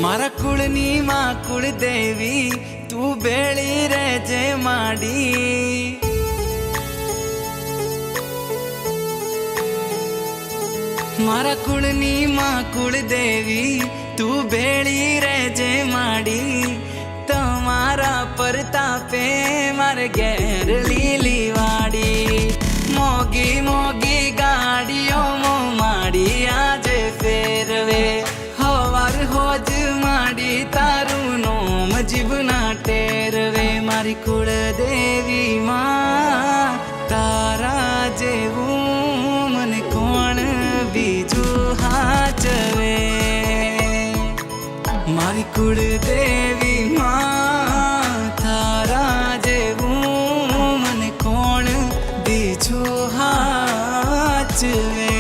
મારા કુળની માં કુળદેવી તું બેળી રહેજે માડી મારા કુળની માં કુળદેવી તું બેળી રહેજે માડી તમારા પરતાપે મારે ઘેર લીલી વાડી મોગી મોગી ગાડીઓ માડી આજે ફેરવે હવાર હોજ માડી તારું નોમ જીવના ટેરવે મારી કુળદેવી માં તારા જેવું મને કોણ બીજું હાચવે મારી કુળદેવી માં તારા જેવું મને કોણ બીજું હાચવે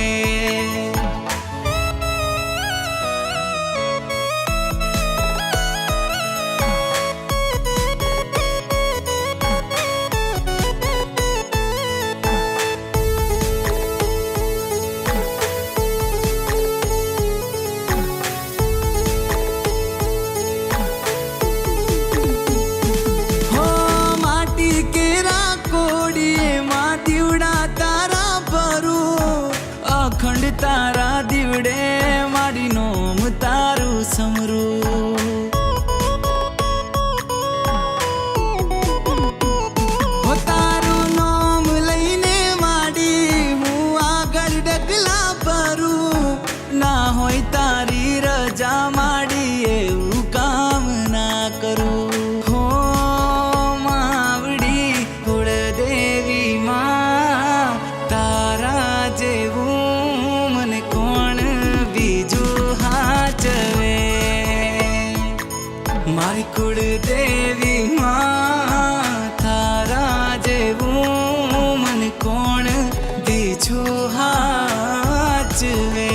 અખંડ તારા દીવડે મારી નોમ તારું સમરું હો તારું નોમ લઈને માડી હું આગળ ડગલા ભરું ના હોય તારી રજા માડી એવું કામ ના કરું હો માવડી કુળદેવી માં તારા જેવું મારી કુળદેવી માં તારા જેવું મને કોણ બીજું હાચવે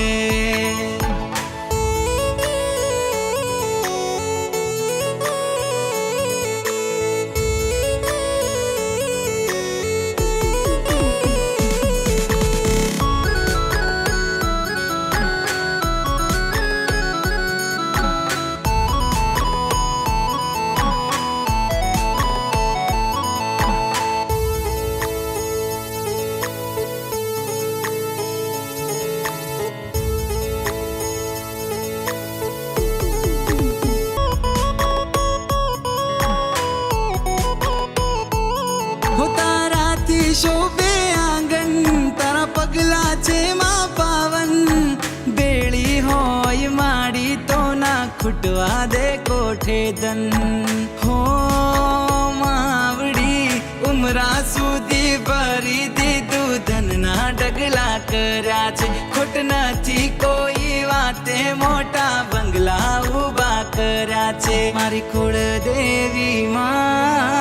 શોભે આંગણ તારા પગલા છે માં પાવન બેળી હોય માડી તો ના ખૂટવા દે કોઠે ધન હો માવડી ઉમરા સુધી ભરી દીધું ધનના ડગલા કર્યા છે ખોટ નથી કોઈ વાતે મોટા બંગલા ઉભા કર્યા છે મારી કુળદેવી માં